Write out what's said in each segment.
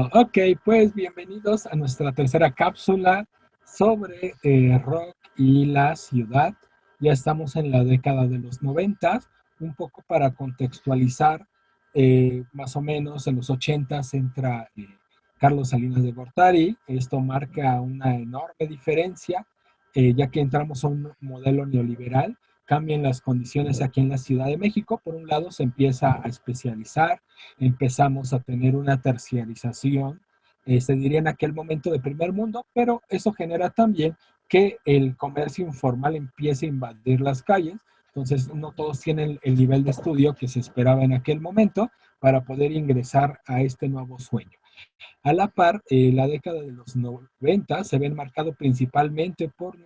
Ok, pues bienvenidos a nuestra tercera cápsula sobre rock y la ciudad. Ya estamos en la década de los 90, un poco para contextualizar, más o menos en los 80 entra Carlos Salinas de Gortari. Esto marca una enorme diferencia, ya que entramos a un modelo neoliberal. Cambian las condiciones aquí en la Ciudad de México. Por un lado, se empieza a especializar, empezamos a tener una terciarización, se diría en aquel momento de primer mundo, pero eso genera también que el comercio informal empiece a invadir las calles. Entonces, no todos tienen el nivel de estudio que se esperaba en aquel momento para poder ingresar a este nuevo sueño. A la par, la década de los 90 se ve marcado principalmente por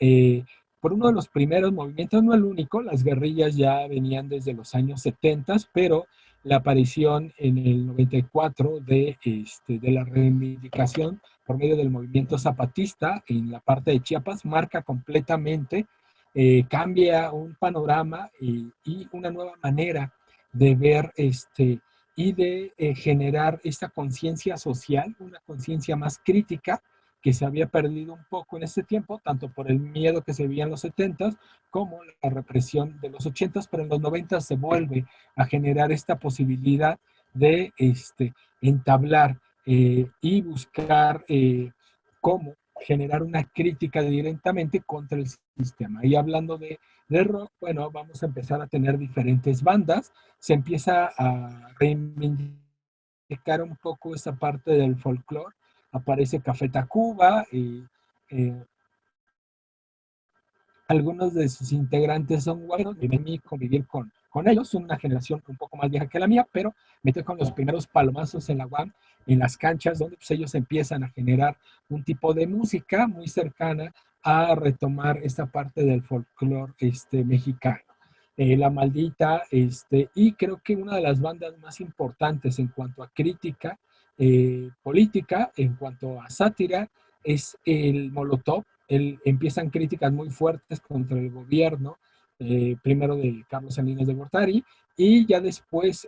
eh, por uno de los primeros movimientos, no el único. Las guerrillas ya venían desde los años 70, pero la aparición en el 94 de la reivindicación por medio del movimiento zapatista en la parte de Chiapas marca completamente, cambia un panorama y una nueva manera de ver y de generar esta conciencia social, una conciencia más crítica que se había perdido un poco en este tiempo, tanto por el miedo que se veía en los 70 como la represión de los 80, pero en los 90 se vuelve a generar esta posibilidad de entablar y buscar cómo generar una crítica directamente contra el sistema. Y hablando de rock, bueno, vamos a empezar a tener diferentes bandas, se empieza a reivindicar un poco esa parte del folclore, aparece Café Tacuba, eh, algunos de sus integrantes son buenos, y mí convivir con ellos, son una generación un poco más vieja que la mía, pero mete con los primeros palomazos en la UAM, en las canchas, donde pues, ellos empiezan a generar un tipo de música muy cercana a retomar esta parte del folclore mexicano. La Maldita, y creo que una de las bandas más importantes en cuanto a crítica política, en cuanto a sátira, es el Molotov. Empiezan críticas muy fuertes contra el gobierno, primero de Carlos Salinas de Gortari, y ya después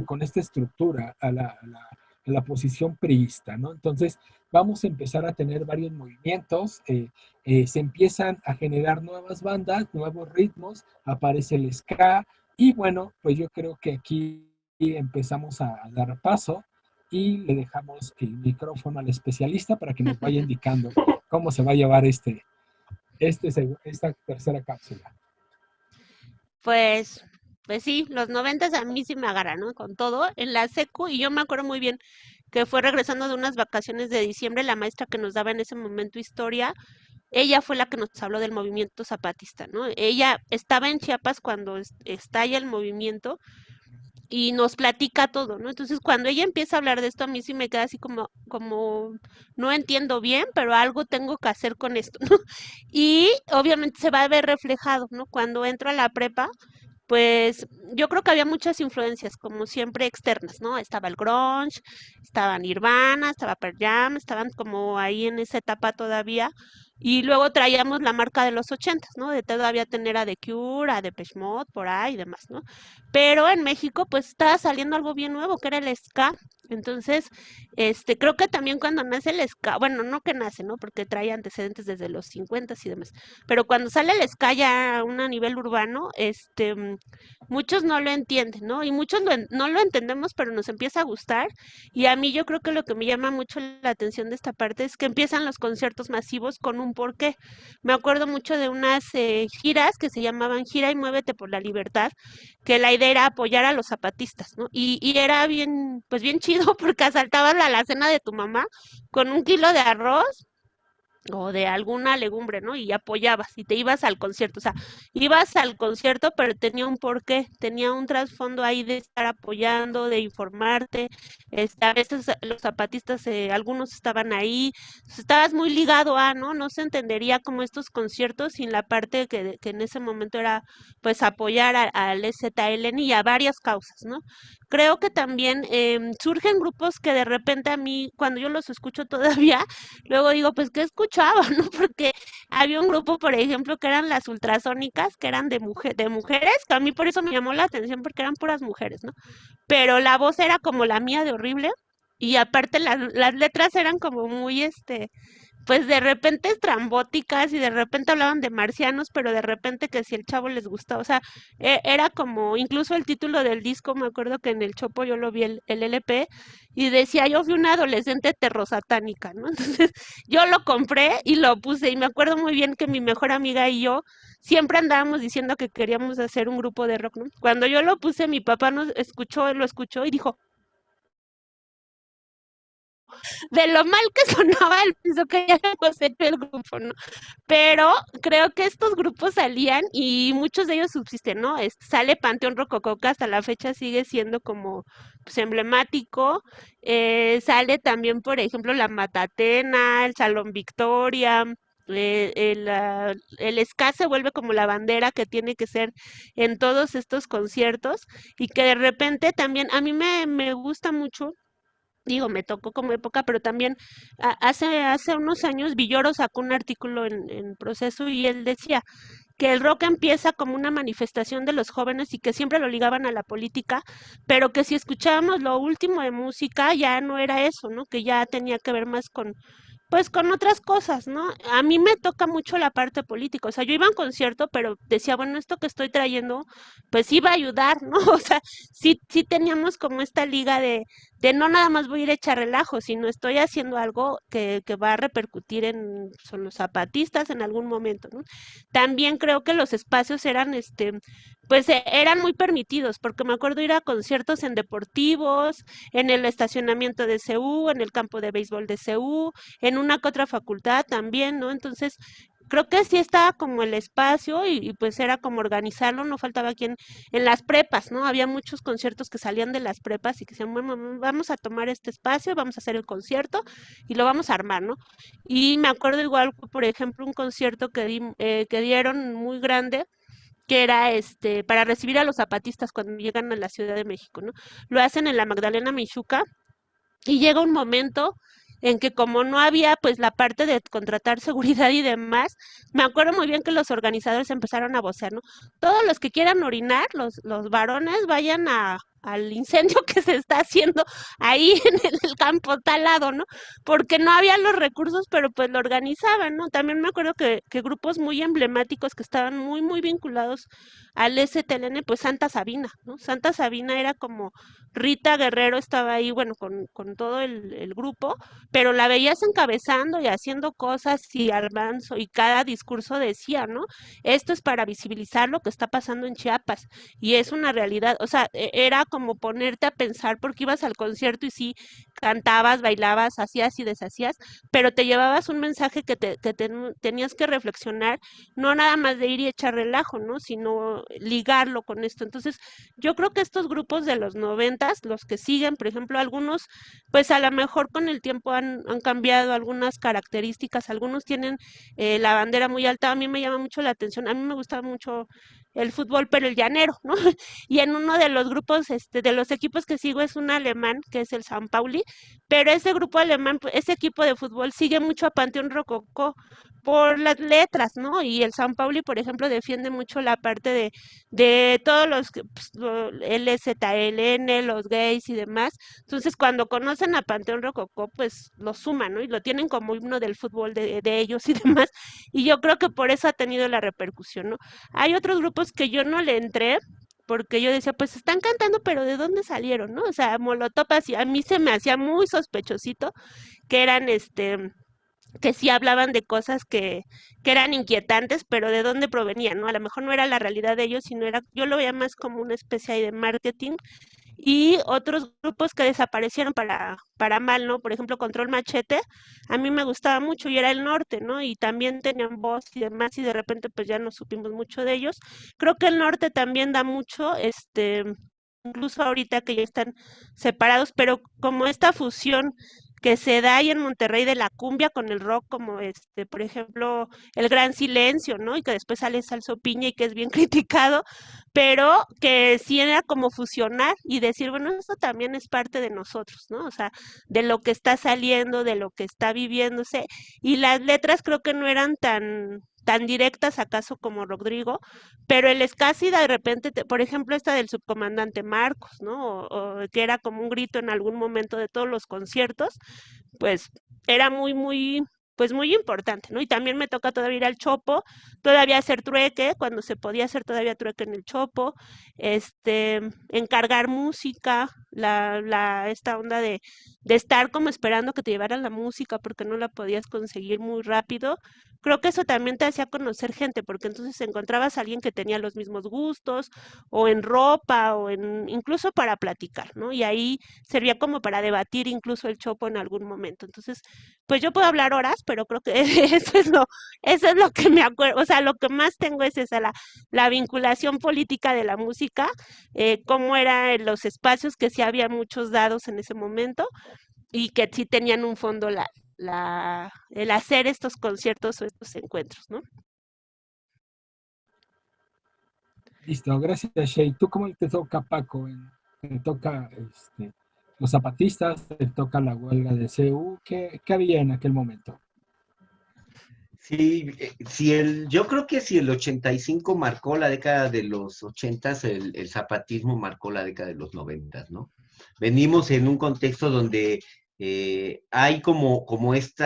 con esta estructura a la posición priista, ¿no? Entonces vamos a empezar a tener varios movimientos, se empiezan a generar nuevas bandas, nuevos ritmos, aparece el ska, y bueno, pues yo creo que aquí empezamos a dar paso y le dejamos el micrófono al especialista para que nos vaya indicando cómo se va a llevar esta tercera cápsula. Pues, pues sí, los 90 a mí sí me agarran, ¿no? Con todo, en la secu, y yo me acuerdo muy bien que fue regresando de unas vacaciones de diciembre, la maestra que nos daba en ese momento historia, ella fue la que nos habló del movimiento zapatista, ¿no? Ella estaba en Chiapas cuando estalla el movimiento y nos platica todo, ¿no? Entonces, cuando ella empieza a hablar de esto, a mí sí me queda así como, no entiendo bien, pero algo tengo que hacer con esto, ¿no? Y obviamente se va a ver reflejado, ¿no? Cuando entro a la prepa, pues yo creo que había muchas influencias, como siempre, externas, ¿no? Estaba el grunge, estaba Nirvana, estaba Pearl Jam, estaban como ahí en esa etapa todavía. Y luego traíamos la marca de los 80, ¿no? De todavía tener a The Cure, a Depeche Mode, por ahí y demás, ¿no? Pero en México, pues estaba saliendo algo bien nuevo, que era el ska. Entonces, creo que también cuando nace el ska, bueno, no que nace, ¿no? Porque trae antecedentes desde los 50 y demás, pero cuando sale el ska ya a un nivel urbano, muchos no lo entienden, ¿no? Y muchos no lo entendemos, pero nos empieza a gustar. Y a mí yo creo que lo que me llama mucho la atención de esta parte es que empiezan los conciertos masivos con un porqué. Me acuerdo mucho de unas giras que se llamaban Gira y Muévete por la Libertad, que la idea era apoyar a los zapatistas, ¿no? Y era bien, pues bien chido porque asaltabas la alacena de tu mamá con un kilo de arroz o de alguna legumbre, ¿no? Y apoyabas y te ibas al concierto, o sea, ibas al concierto, pero tenía un porqué, tenía un trasfondo ahí de estar apoyando, de informarte, a veces los zapatistas, algunos estaban ahí, estabas muy ligado a, ¿no? No se entendería como estos conciertos sin la parte que en ese momento era, pues, apoyar al EZLN y a varias causas, ¿no? Creo que también surgen grupos que de repente a mí, cuando yo los escucho todavía, luego digo, pues, ¿qué escuchaba, no? Porque había un grupo, por ejemplo, que eran las ultrasónicas, que eran de mujeres, que a mí por eso me llamó la atención, porque eran puras mujeres, ¿no? Pero la voz era como la mía de horrible, Y aparte las letras eran como muy, pues de repente estrambóticas y de repente hablaban de marcianos, pero de repente que si el chavo les gustaba, o sea, era como, incluso el título del disco, me acuerdo que en el Chopo yo lo vi el LP y decía, yo fui una adolescente terrosatánica, ¿no? Entonces yo lo compré y lo puse y me acuerdo muy bien que mi mejor amiga y yo siempre andábamos diciendo que queríamos hacer un grupo de rock, ¿no? Cuando yo lo puse, mi papá nos escuchó, lo escuchó y dijo, de lo mal que sonaba, él pensó que ya habíamos hecho el grupo, ¿no? Pero creo que estos grupos salían y muchos de ellos subsisten, ¿no? Sale Panteón Rococó, que hasta la fecha sigue siendo como pues, emblemático. Sale también, por ejemplo, la Matatena, el Salón Victoria. El ska se vuelve como la bandera que tiene que ser en todos estos conciertos y que de repente también a mí me gusta mucho, digo, me tocó como época, pero también hace unos años Villoro sacó un artículo en Proceso y él decía que el rock empieza como una manifestación de los jóvenes y que siempre lo ligaban a la política, pero que si escuchábamos lo último de música ya no era eso, ¿no? Que ya tenía que ver más con pues con otras cosas, ¿no? A mí me toca mucho la parte política, o sea, yo iba a un concierto, pero decía, bueno, esto que estoy trayendo, pues iba a ayudar, ¿no? O sea, sí teníamos como esta liga de no nada más voy a ir a echar relajo, sino estoy haciendo algo que va a repercutir en son los zapatistas en algún momento, ¿no? También creo que los espacios eran, pues eran muy permitidos, porque me acuerdo ir a conciertos en deportivos, en el estacionamiento de CU, en el campo de béisbol de CU, en una que otra facultad también, ¿no? Entonces, creo que sí estaba como el espacio y pues era como organizarlo, no faltaba quien en las prepas, ¿no? Había muchos conciertos que salían de las prepas y que decían, bueno, vamos a tomar este espacio, vamos a hacer el concierto y lo vamos a armar, ¿no? Y me acuerdo igual, por ejemplo, un concierto que dieron muy grande que era para recibir a los zapatistas cuando llegan a la Ciudad de México, ¿no? Lo hacen en la Magdalena Michuca y llega un momento en que como no había pues la parte de contratar seguridad y demás, me acuerdo muy bien que los organizadores empezaron a vocear, ¿no? Todos los que quieran orinar, los varones, vayan al incendio que se está haciendo ahí en el campo talado, ¿no? Porque no había los recursos, pero pues lo organizaban, ¿no? También me acuerdo que grupos muy emblemáticos que estaban muy vinculados al STLN, pues Santa Sabina, ¿no? Santa Sabina era como Rita Guerrero estaba ahí, bueno, con todo el grupo, pero la veías encabezando y haciendo cosas y armando, y cada discurso decía, ¿no? Esto es para visibilizar lo que está pasando en Chiapas, y es una realidad, o sea, era como ponerte a pensar porque ibas al concierto y sí, cantabas, bailabas, hacías y deshacías, pero te llevabas un mensaje tenías que reflexionar, no nada más de ir y echar relajo, ¿no? Sino ligarlo con esto. Entonces, yo creo que estos grupos de los 90, los que siguen, por ejemplo, algunos, pues a lo mejor con el tiempo han cambiado algunas características, algunos tienen la bandera muy alta, a mí me llama mucho la atención, a mí me gusta mucho el fútbol, pero el llanero, ¿no? Y en uno de los grupos, de los equipos que sigo es un alemán, que es el San Pauli, pero ese grupo alemán, ese equipo de fútbol sigue mucho a Panteón Rococó por las letras, ¿no? Y el San Pauli, por ejemplo, defiende mucho la parte de todos los pues, LZLN, los gays y demás. Entonces, cuando conocen a Panteón Rococó, pues lo suman, ¿no? Y lo tienen como himno del fútbol de ellos y demás. Y yo creo que por eso ha tenido la repercusión, ¿no? Hay otros grupos que yo no le entré, porque yo decía, pues están cantando, pero ¿de dónde salieron, no? O sea, Molotov así, a mí se me hacía muy sospechosito que eran que sí hablaban de cosas que eran inquietantes, pero de dónde provenían, ¿no? A lo mejor no era la realidad de ellos, sino era, yo lo veía más como una especie ahí de marketing y otros grupos que desaparecieron para mal, ¿no? Por ejemplo, Control Machete, a mí me gustaba mucho y era el norte, ¿no? Y también tenían voz y demás y de repente pues ya no supimos mucho de ellos. Creo que el norte también da mucho, incluso ahorita que ya están separados, pero como esta fusión que se da ahí en Monterrey de la cumbia con el rock, como por ejemplo, El Gran Silencio, ¿no? Y que después sale Salso Piña y que es bien criticado, pero que sí era como fusionar y decir, bueno, esto también es parte de nosotros, ¿no? O sea, de lo que está saliendo, de lo que está viviéndose, y las letras creo que no eran tan directas acaso como Rodrigo, pero el ska sí de repente, por ejemplo, esta del subcomandante Marcos, ¿no? O que era como un grito en algún momento de todos los conciertos, pues era pues muy importante, ¿no? Y también me toca todavía ir al Chopo, todavía hacer trueque, cuando se podía hacer todavía trueque en el Chopo, encargar música, esta onda de estar como esperando que te llevaran la música porque no la podías conseguir muy rápido. Creo que eso también te hacía conocer gente, porque entonces encontrabas a alguien que tenía los mismos gustos, o en ropa, o en, incluso para platicar, ¿no? Y ahí servía como para debatir incluso el Chopo en algún momento. Entonces, pues yo puedo hablar horas, pero creo que eso es lo que me acuerdo, o sea, lo que más tengo es esa, la vinculación política de la música, cómo eran los espacios que sí había muchos dados en ese momento y que sí tenían un fondo el hacer estos conciertos o estos encuentros, ¿no? Listo, gracias, Shay. ¿Tú cómo te toca, Paco? ¿Te toca los zapatistas? ¿Te toca la huelga de CU? ¿Qué había en aquel momento? Sí, yo creo que si el 85 marcó la década de los 80, el zapatismo marcó la década de los 90, ¿no? Venimos en un contexto donde hay como este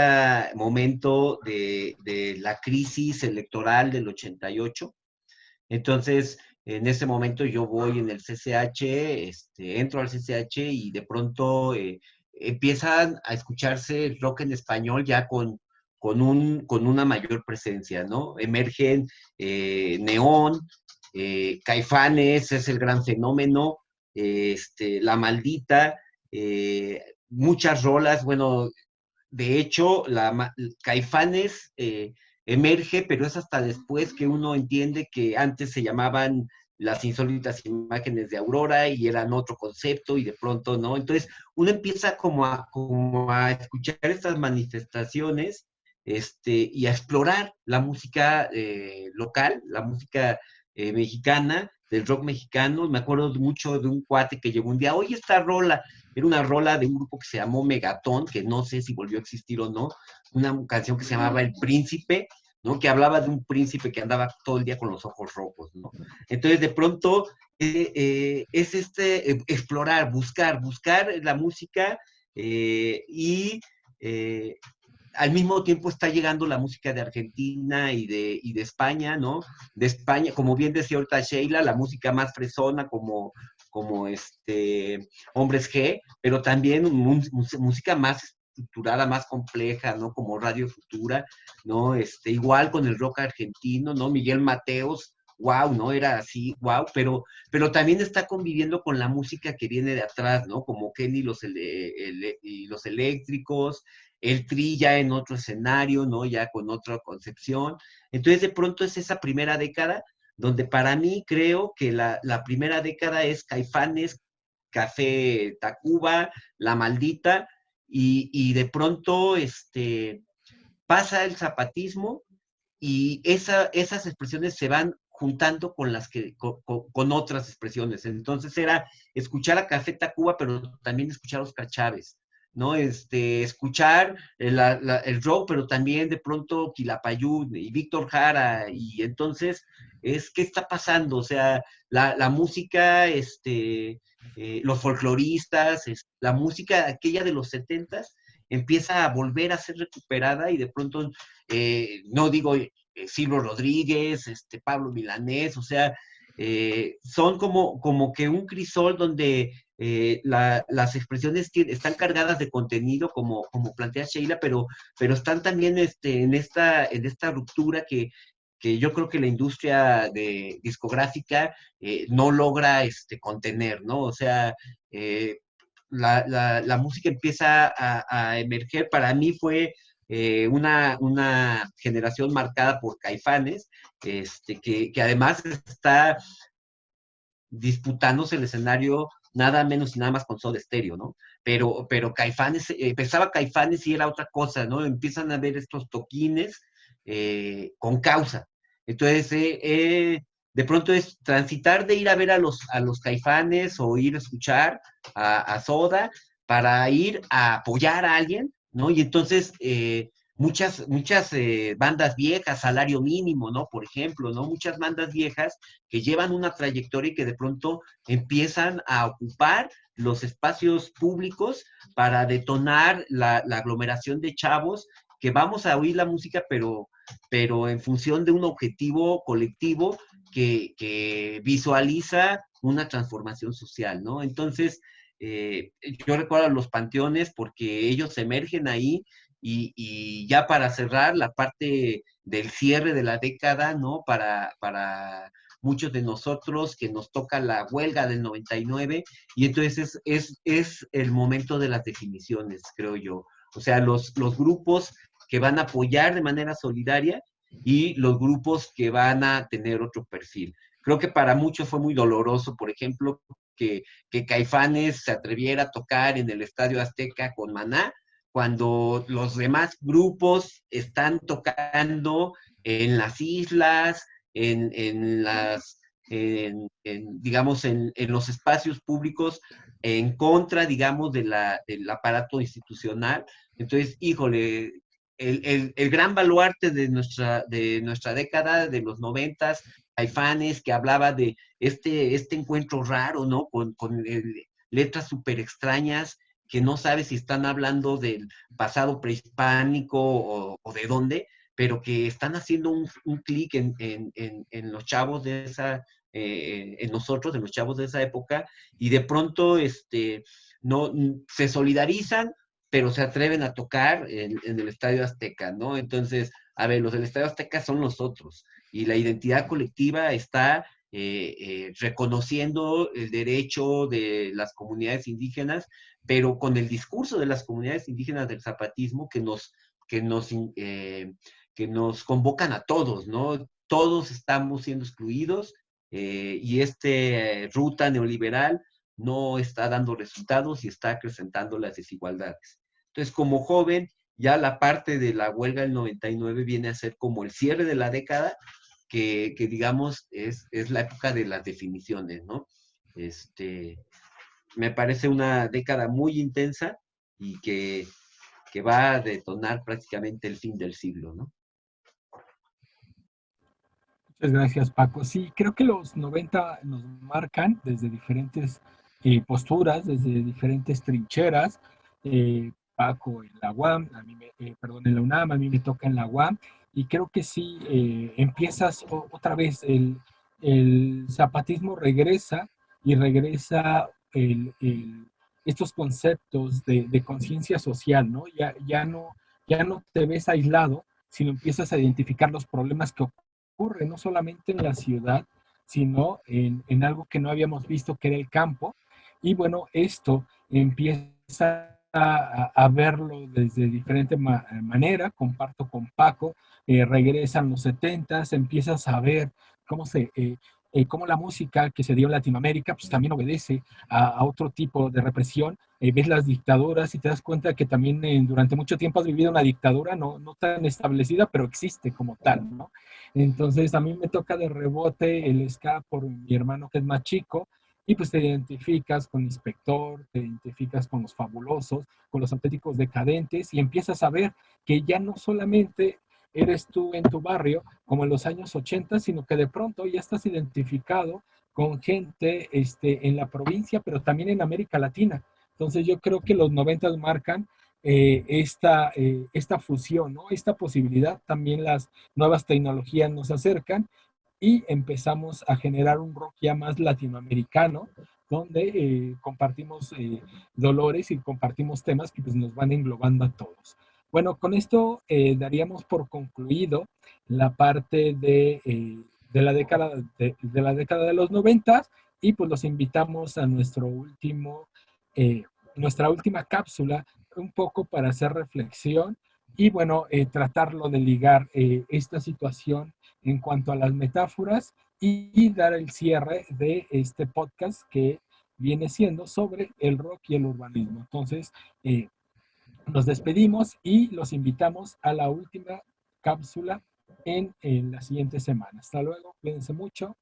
momento de la crisis electoral del 88. Entonces, en ese momento yo voy en el CCH, entro al CCH y de pronto empiezan a escucharse el rock en español ya con una mayor presencia, ¿no? Emergen Neón, Caifanes es el gran fenómeno, La Maldita, muchas rolas, bueno, de hecho, Caifanes emerge, pero es hasta después que uno entiende que antes se llamaban las insólitas imágenes de Aurora y eran otro concepto y de pronto, ¿no? Entonces, uno empieza como a escuchar estas manifestaciones y a explorar la música local, la música mexicana, del rock mexicano. Me acuerdo mucho de un cuate que llegó un día, oye, esta rola, era una rola de un grupo que se llamó Megatón, que no sé si volvió a existir o no, una canción que se llamaba El Príncipe, ¿no? Que hablaba de un príncipe que andaba todo el día con los ojos rojos, ¿no? Entonces, de pronto, es explorar, buscar la música y al mismo tiempo está llegando la música de Argentina y de España, ¿no? De España, como bien decía ahorita Sheila, la música más fresona como Hombres G, pero también música más estructurada, más compleja, ¿no? Como Radio Futura, ¿no? Igual con el rock argentino, ¿no? Miguel Mateos, wow, ¿no? Era así, wow, pero también está conviviendo con la música que viene de atrás, ¿no? Como Kenny y los Eléctricos, el Tri ya en otro escenario, ¿no? Ya con otra concepción. Entonces, de pronto es esa primera década donde para mí creo que la primera década es Caifanes, Café Tacuba, La Maldita, y de pronto pasa el zapatismo y esas expresiones se van juntando con otras expresiones. Entonces era escuchar a Café Tacuba, pero también escuchar a Oscar Chávez, ¿no? Escuchar el rock, pero también de pronto Quilapayún y Víctor Jara, y entonces ¿qué está pasando? O sea, la música, los folcloristas, la música aquella de los 70s empieza a volver a ser recuperada y de pronto, no digo Silvio Rodríguez, Pablo Milanés, o sea, son como que un crisol donde las expresiones están cargadas de contenido, como plantea Sheila, pero están también en esta ruptura que yo creo que la industria discográfica no logra contener, ¿no? O sea, la música empieza a emerger. Para mí fue una generación marcada por Caifanes, que además está disputándose el escenario nada menos y nada más con Soda Stereo, ¿no? Pero Caifanes, empezaba Caifanes y era otra cosa, ¿no? Empiezan a ver estos toquines con causa. Entonces, de pronto es transitar de ir a ver a los Caifanes o ir a escuchar a Soda para ir a apoyar a alguien, ¿no? Y entonces muchas bandas viejas, Salario Mínimo, ¿no? Por ejemplo, ¿no? Muchas bandas viejas que llevan una trayectoria y que de pronto empiezan a ocupar los espacios públicos para detonar la aglomeración de chavos que vamos a oír la música, pero en función de un objetivo colectivo que visualiza una transformación social, ¿no? Entonces, yo recuerdo los panteones porque ellos emergen ahí y ya para cerrar la parte del cierre de la década, ¿no? Para muchos de nosotros que nos toca la huelga del 99 y entonces es el momento de las definiciones, creo yo. O sea, los grupos que van a apoyar de manera solidaria y los grupos que van a tener otro perfil. Creo que para muchos fue muy doloroso, por ejemplo, que Caifanes se atreviera a tocar en el Estadio Azteca con Maná, cuando los demás grupos están tocando en las islas, en las, digamos, en los espacios públicos, en contra, digamos, del aparato institucional. Entonces, híjole, el gran baluarte de nuestra década, de los 90, Caifanes, que hablaba de este encuentro raro, ¿no? Con letras súper extrañas, que no sabes si están hablando del pasado prehispánico o de dónde, pero que están haciendo un clic en los chavos de esa, en nosotros, en los chavos de esa época, y de pronto no, se solidarizan, pero se atreven a tocar en el Estadio Azteca, ¿no? Entonces, a ver, los del Estadio Azteca son los otros, y la identidad colectiva está reconociendo el derecho de las comunidades indígenas, pero con el discurso de las comunidades indígenas del zapatismo que nos, eh, que nos convocan a todos, ¿no? Todos estamos siendo excluidos y ruta neoliberal no está dando resultados y está acrecentando las desigualdades. Entonces, como joven, ya la parte de la huelga del 99 viene a ser como el cierre de la década, que digamos es la época de las definiciones, ¿no? Me parece una década muy intensa y que va a detonar prácticamente el fin del siglo, ¿no? Muchas gracias, Paco. Sí, creo que los 90 nos marcan desde diferentes posturas, desde diferentes trincheras. Paco en la UAM, perdón, en la UNAM, a mí me toca en la UAM, y creo que sí, empiezas otra vez, el zapatismo regresa y regresa estos conceptos de conciencia social, ¿no? Ya no te ves aislado, sino empiezas a identificar los problemas que ocurre no solamente en la ciudad, sino en algo que no habíamos visto, que era el campo. Y bueno, esto empieza a verlo desde diferente manera. Comparto con Paco, regresan los 70s, empiezas a ver cómo cómo la música que se dio en Latinoamérica, pues también obedece a otro tipo de represión. Ves las dictaduras y te das cuenta que también durante mucho tiempo has vivido una dictadura no tan establecida, pero existe como tal, ¿no? Entonces a mí me toca de rebote el ska por mi hermano que es más chico, y pues te identificas con Inspector, te identificas con los Fabulosos, con los Auténticos Decadentes, y empiezas a ver que ya no solamente eres tú en tu barrio como en los años 80, sino que de pronto ya estás identificado con gente en la provincia, pero también en América Latina. Entonces yo creo que los 90 marcan esta fusión, ¿no? Esta posibilidad. También las nuevas tecnologías nos acercan y empezamos a generar un rock ya más latinoamericano, donde compartimos dolores y compartimos temas que pues, nos van englobando a todos. Bueno, con esto daríamos por concluido la parte de la década de la década de los 90, y pues los invitamos a nuestra última cápsula, un poco para hacer reflexión y bueno, tratarlo de ligar esta situación en cuanto a las metáforas y dar el cierre de este podcast que viene siendo sobre el rock y el urbanismo. Entonces, nos despedimos y los invitamos a la última cápsula en la siguiente semana. Hasta luego, cuídense mucho.